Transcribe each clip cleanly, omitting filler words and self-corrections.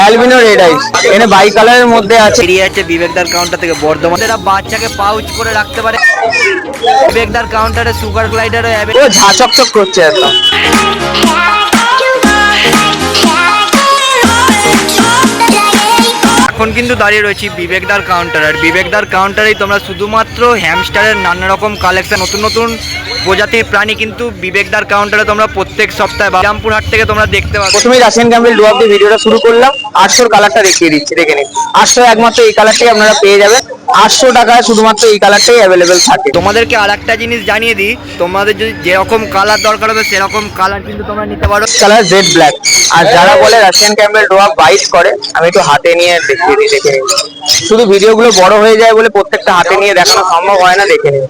Albino red আইস এখানে by কালারের মধ্যে আছে। বেরিয়ে আছে বিবেকদার কাউন্টার থেকে বর্ধমান। এরা বাচ্চাকে পাউচ করে রাখতে পারে। বিবেকদার কাউন্টারে সুগার গ্লাইডারও ও ঝাঁ চকচক করছে একদম। এখন কিন্তু দাঁড়িয়ে রয়েছি বিবেকদার কাউন্টার। আর বিবেকদার কাউন্টারেই তোমরা শুধুমাত্র হ্যামস্টারের নানা রকম কালেকশন, নতুন নতুন প্রজাতির প্রাণী কিন্তু বিবেকদার কাউন্টারে তোমরা প্রত্যেক সপ্তাহে রামপুর হাট থেকে তোমরা দেখতে পাবে। প্রথমেই রাশিয়ান ক্যাম্বেল ডুয়াব দিয়ে ভিডিওটা শুরু করলাম। 800 কালারটা দেখিয়ে দিচ্ছি, দেখে নিন। 800 একমাত্র এই কালারটাই আপনারা পেয়ে যাবেন। 800 টাকায় শুধুমাত্র এই কালারটাই অ্যাভেলেবেল থাকে। তোমাদেরকে আর একটা জিনিস জানিয়ে দিই, তোমাদের যদি যেরকম কালার দরকার হবে সেরকম কালার কিন্তু তোমরা নিতে পারো। Colour jet black. আর যারা বলে রাশিয়ান ক্যাম্বেল ডুয়াব বাইট করে, আমি একটু হাতে নিয়ে দেখিয়ে দিই, দেখে নিন। শুধু ভিডিওগুলো বড় হয়ে যায় বলে প্রত্যেকটা হাতে নিয়ে দেখানো সম্ভব হয় না, দেখে নিন।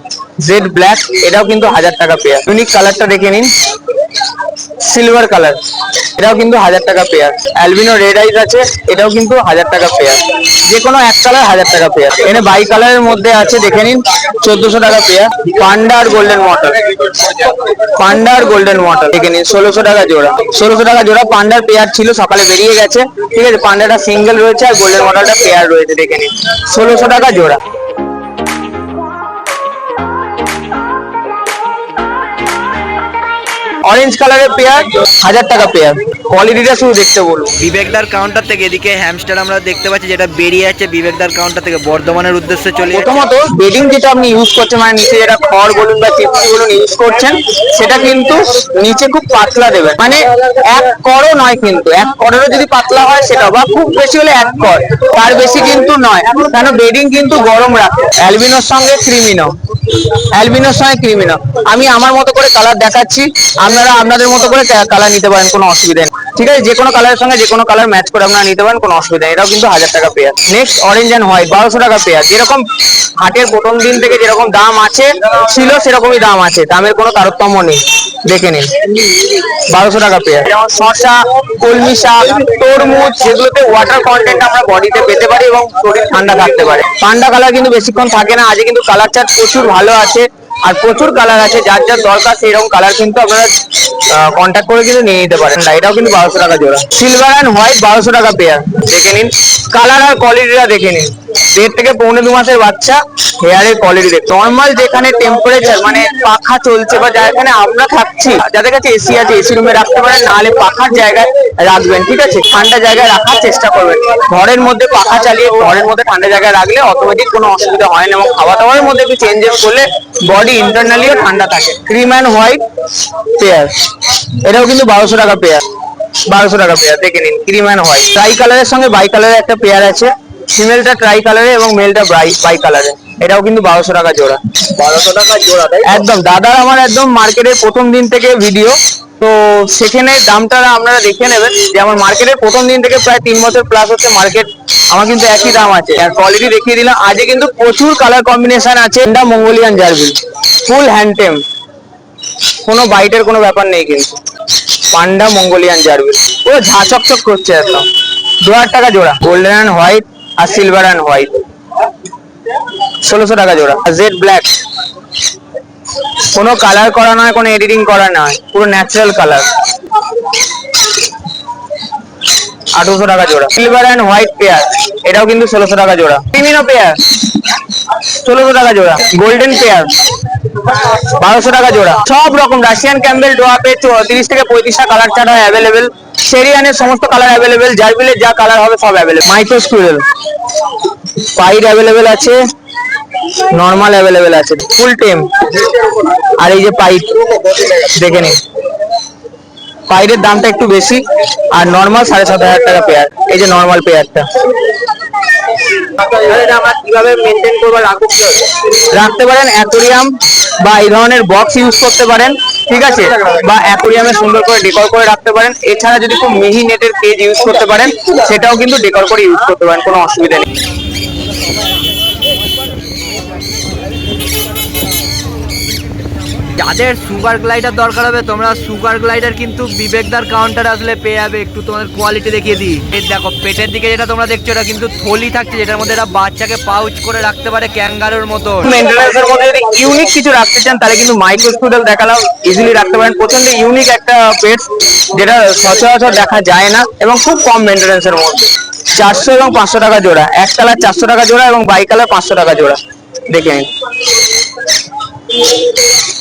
জেড ব্ল্যাক, এটাও কিন্তু 1000 টাকা পেয়ার। ইউনিক কালারটা দেখে নিন, সিলভার কালার, এটাও কিন্তু 1000 টাকা পেয়ার। অ্যালবিনো রেড আইস আছে, এটাও কিন্তু 1000 টাকা পেয়ার। যে কোনো এক কালার 1000 টাকা পেয়ার। এখানে বাই কালারের মধ্যে আছে, দেখে নিন, 1400 টাকা পেয়ার। পান্ডা আর গোল্ডেন মটর, পান্ডা আর গোল্ডেন মটর দেখে নিন, 1600 টাকা জোড়া। 1600 টাকা জোড়া। পান্ডার পেয়ার ছিল, সকালে বেরিয়ে গেছে, ঠিক আছে। পান্ডাটা সিঙ্গেল রয়েছে আর গোল্ডেন মটরটা পেয়ার রয়েছে, দেখে নিন, 1600 টাকা জোড়া। অরেঞ্জ কালারের পেয়ার 1000 টাকা পেয়ার। কোয়ালিটিটা শুধু দেখতে বলুন। বিবেকদার কাউন্টার থেকে এদিকে হ্যামস্টার আমরা দেখতে পাচ্ছি, যেটা বেরিয়ে আছে বিবেকদার কাউন্টার থেকে বর্ধমানের উদ্দেশ্যে চলে যাচ্ছে। প্রথমত বেডিং যেটা আপনি ইউজ করছেন, মানে নিচে যেটা খড় বলুন বা চিপসি বলুন ইউজ করছেন, সেটা কিন্তু নিচে খুব পাতলা দেবেন। মানে এক করও নয়, কিন্তু এক করেরও যদি পাতলা হয় সেটা, বা খুব বেশি হলে এক কর, তার বেশি কিন্তু নয়, কেন বেডিং কিন্তু গরম রাখে। অ্যালবিনোর সঙ্গে ক্রিমিনো, অ্যালবিনোর সঙ্গে ক্রিমিনো। আমি আমার মতো করে কালার দেখাচ্ছি, আপনারা আপনাদের মতো করে কালার নিতে পারেন, কোনো অসুবিধা নেই, ঠিক আছে। যে কোনো কালারের সঙ্গে যে কোনো কালার ম্যাচ করে আপনারা নিতে পারেন, কোনো অসুবিধা নেই। এটাও কিন্তু 1000 টাকা pair. Next orange and white 1200 টাকা পেয়ার। যেরকম হাটের প্রথম দিন থেকে যেরকম দাম আছে ছিল, সেরকমই দাম আছে, দামের কোনো তারতম্য নেই, দেখে নিন। 1200 টাকা পেয়ার। যেমন শসা, কলমি শাক, তরমুজ, যেগুলোতে ওয়াটার কন্টেন্ট আমরা বডিতে পেতে পারি এবং শরীর ঠান্ডা থাকতে পারে। পান্ডা কালার কিন্তু বেশিক্ষণ থাকে না, আজকে কিন্তু কালার চার্ট প্রচুর ভালো আছে আর প্রচুর কালার আছে। যার যার দরকার সেই রকম কালার কিন্তু আপনারা কন্ট্যাক্ট করে কিন্তু নিয়ে নিতে পারেন। এটাও কিন্তু 1200 টাকা জোড়া। সিলভার অ্যান্ড হোয়াইট 1200 টাকা পেয়ার, দেখে নিন। কালার আর কোয়ালিটিটা দেখে নিন। 1.5 থেকে 1.5 মাসের বাচ্চা, হেয়ারের কোয়ালিটি দেখুন। নর্মাল যেখানে টেম্পারেচার, মানে পাখা চলছে বা যেখানে আমরা থাকছি, যাদের কাছে এসি আছে এসি রুমে রাখতে পারেন, নাহলে পাখার জায়গায় রাখবেন, ঠিক আছে। ঠান্ডা জায়গায় রাখার চেষ্টা করবেন। ঘরের মধ্যে পাখা চালিয়ে ঘরের মধ্যে ঠান্ডা জায়গায় রাখলে অটোমেটিক কোনো অসুবিধা হয় না, এবং খাওয়া দাওয়ার মধ্যে একটু চেঞ্জেস করলে বডি ইন্টারনালিও ঠান্ডা থাকে। ক্রিম অ্যান্ড হোয়াইট পেয়ার, এটাও কিন্তু 1200 টাকা পেয়ার। 1200 টাকা পেয়ার, দেখে নিন। ক্রিম অ্যান্ড হোয়াইট ট্রাই কালারের সঙ্গে বাই কালারের একটা পেয়ার আছে। ফিমেলটা ট্রাই কালারে এবং মেলটা বাই কালারে, এটাও কিন্তু 1200 টাকা জোড়া। 1200 টাকা জোড়া, একদম। দাদার আমার একদম মার্কেটের প্রথম দিন থেকে ভিডিও, তো সেখানে দামটা আপনারা দেখে নেবেন। যে আমার মার্কেটের প্রথম দিন থেকে প্রায় 3 বছর প্লাস হচ্ছে মার্কেট, আমার কিন্তু একই দাম আছে। আর কোয়ালিটি দেখিয়ে দিলাম। আজকে কিন্তু প্রচুর কালার কম্বিনেশন আছে। এটা মঙ্গোলিয়ান জার্বিল, ফুল হ্যান্ডটেম, কোনো বাইটের কোনো ব্যাপার নেই কিন্তু। পান্ডা মঙ্গোলিয়ান জার্বিল, পুরো ঝাঁ চকচক করছে একদম। 2000 টাকা জোড়া। গোল্ডেন অ্যান্ড হোয়াইট আর সিলভার অ্যান্ড হোয়াইট 1600 টাকা জোড়া। জেড ব্ল্যাক, কোনো কালার করা নয়, কোনো এডিটিং করা নয়, পুরো ন্যাচারাল কালার, 1800 টাকা জোড়া। সিলভার অ্যান্ড হোয়াইট পেয়ার, এটাও কিন্তু 1600 টাকা জোড়া। ক্রিমিনো পেয়ার 1600 টাকা জোড়া। গোল্ডেন পেয়ার 1200 টাকা জোড়া। সব রকম রাশিয়ান ক্যাম্বেল ডোয়াপে 30 থেকে 35টা কালার চার্ট হয় অ্যাভেলেবেল। সেরিয়ানের সমস্ত কালার অ্যাভেলেবেল, জার্বিলের যা কালার হবে সব available. Micro squirrel pied available আছে, নর্মাল অ্যাভেলেবেল আছে, ফুল টেম। আর এই যে পাইড, দেখে নিন। পাইডের দামটা একটু বেশি, আর নর্মাল 7500 টাকা পেয়ার। এই যে নর্মাল পেয়ারটা। কিভাবে মেনটেন করবো, রাখতে পারেন অ্যাকোরিয়াম বা এই ধরনের বক্স ইউজ করতে পারেন, ঠিক আছে। বা অ্যাকোরিয়ামে সুন্দর করে ডেকোর করে রাখতে পারেন। এছাড়া যদি খুব মিহি নেটের কেজ ইউজ করতে পারেন, সেটাও কিন্তু ডেকোর করে ইউজ করতে পারেন, কোনো অসুবিধা নেই। যাদের সুগার গ্লাইডার দরকার হবে তোমরা সুগার গ্লাইডার কিন্তু বিবেকদার কাউন্টার আসলে পেয়ে যাবে। একটু তোমাদের কোয়ালিটি দেখিয়ে দিই। এই দেখো পেটের দিকে যেটা তোমরা দেখছো এটা কিন্তু থলি থাকছে, যেটার মধ্যে এটা বাচ্চাকে পাউচ করে রাখতে পারে ক্যাঙ্গারুর মতো। মেইনটেনেন্সের মধ্যে যদি ইউনিক কিছু রাখতে চান তাহলে কিন্তু মাইক্রো স্টুডেল দেখালাম, ইজিলি রাখতে পারেন। প্রচন্ড ইউনিক একটা পেটস যেটা সচরাচর দেখা যায় না এবং খুব কম মেইনটেনেন্সের মধ্যে। 400 এবং 500 টাকা জোড়া, এক কালার 400 টাকা জোড়া এবং বাই কালার 500 টাকা জোড়া। দেখে নিন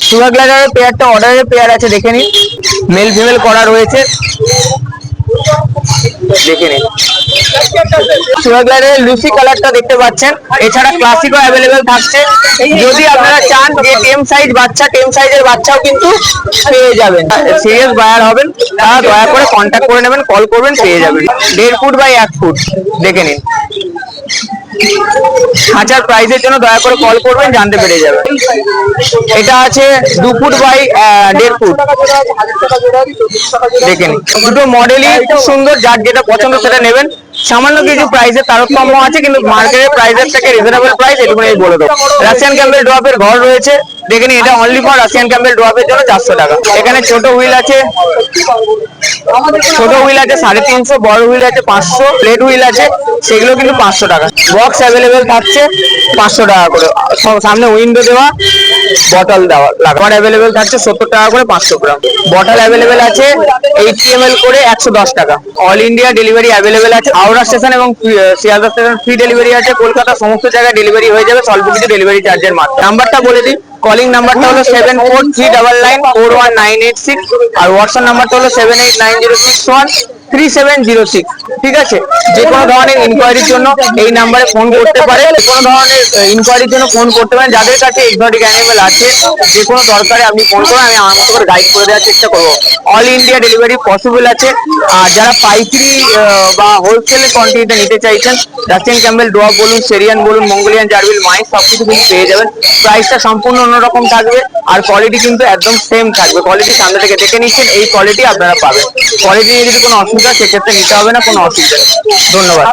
সুগার গ্লাইডারের পেয়ারটা অর্ডারের পেয়ার আছে, দেখে নিন মেল ফিমেল করা রয়েছে, দেখে নিন। সুগার গ্লাইডারের লুসি কালারটা দেখতে পাচ্ছেন, এছাড়া ক্লাসিকও অ্যাভেলেবেল থাকছে। যদি আপনারা চান যে টেম সাইজ বাচ্চা, টেম সাইজের বাচ্চাও কিন্তু পেয়ে যাবেন। সিরিয়াস বায়ার হবেন তারা দয়া করে কন্ট্যাক্ট করে নেবেন, কল করবেন, পেয়ে যাবেন। 1.5 ফুট বাই 1 ফুট, দেখে নিন। খাঁচার প্রাইসের জন্য দয়া করে কল করবেন, জানতে পেরে যাবেন। এটা আছে 2 ফুট বাই 1.5 ফুট, দেখে নিন। দুটো মডেলই খুব সুন্দর, যার যেটা পছন্দ সেটা নেবেন। সামান্য কিছু প্রাইসের তারতম্য আছে, কিন্তু মার্কেটের প্রাইসের থেকে রিজনেবল প্রাইস, এটুকু আমি বলে দেবো। রাশিয়ান ক্যাম্বেল ড্রপের ঘর রয়েছে, দেখে নিন। এটা অনলি ফর রাশিয়ান ক্যাম্বেল ড্রপের জন্য 400 টাকা। এখানে ছোট হুইল আছে, ছোট হুইল আছে 350, বড় হুইল আছে 500, প্লেট হুইল আছে, সেগুলো কিন্তু 500 টাকা। বক্স অ্যাভেলেবেল থাকছে 500 টাকা করে, সামনে উইন্ডো দেওয়া, বটল দেওয়া লাগাবার অ্যাভেলেবেল থাকছে 70 টাকা করে 500 গ্রাম। বটল অ্যাভেলেবেল আছে 80 ml করে 110 টাকা। অল ইন্ডিয়া ডেলিভারি অ্যাভেলেবেল আছে। হাওড়া স্টেশন এবং শিয়ালদা স্টেশন ফ্রি ডেলিভারি আছে। কলকাতা সমস্ত জায়গায় ডেলিভারি হয়ে যাবে স্বল্প কিছু ডেলিভারি চার্জের মাধ্যমে। নাম্বারটা বলে দিই, কলিং নাম্বারটা হলো 7439941986 আর হোয়াটসঅ্যাপ নাম্বারটা হলো 7890613706। ঠিক আছে, যে কোনো ধরনের ইনকোয়ারির জন্য এই নাম্বারে ফোন করতে পারেন। যে কোনো ধরনের ইনকোয়ারির জন্য ফোন করতে পারেন। যাদের কাছে এক্সোটিক অ্যানিমেল আছে, যে কোনো দরকারে আপনি ফোন করুন, আমি আমার মতো করে গাইড করে দেওয়ার চেষ্টা করবো। অল ইন্ডিয়া ডেলিভারি পসিবল আছে। আর যারা পাইকারি বা হোলসেলের কোয়ান্টিটিতে নিতে চাইছেন, রাশিয়ান ক্যাম্বেল ড্রপ বলুন, সেরিয়ান বলুন, মঙ্গোলিয়ান জার্বিল, মাইস সবকিছু কিন্তু পেয়ে যাবেন। প্রাইসটা সম্পূর্ণ অন্যরকম থাকবে আর কোয়ালিটি কিন্তু একদম সেম থাকবে। কোয়ালিটি সামনে থেকে দেখে নিচ্ছেন, এই কোয়ালিটি আপনারা পাবেন। কোয়ালিটি নিয়ে যদি কোনো অসুবিধা, সেক্ষেত্রে নিতে হবে না, কোনো অসুবিধা নেই। ধন্যবাদ।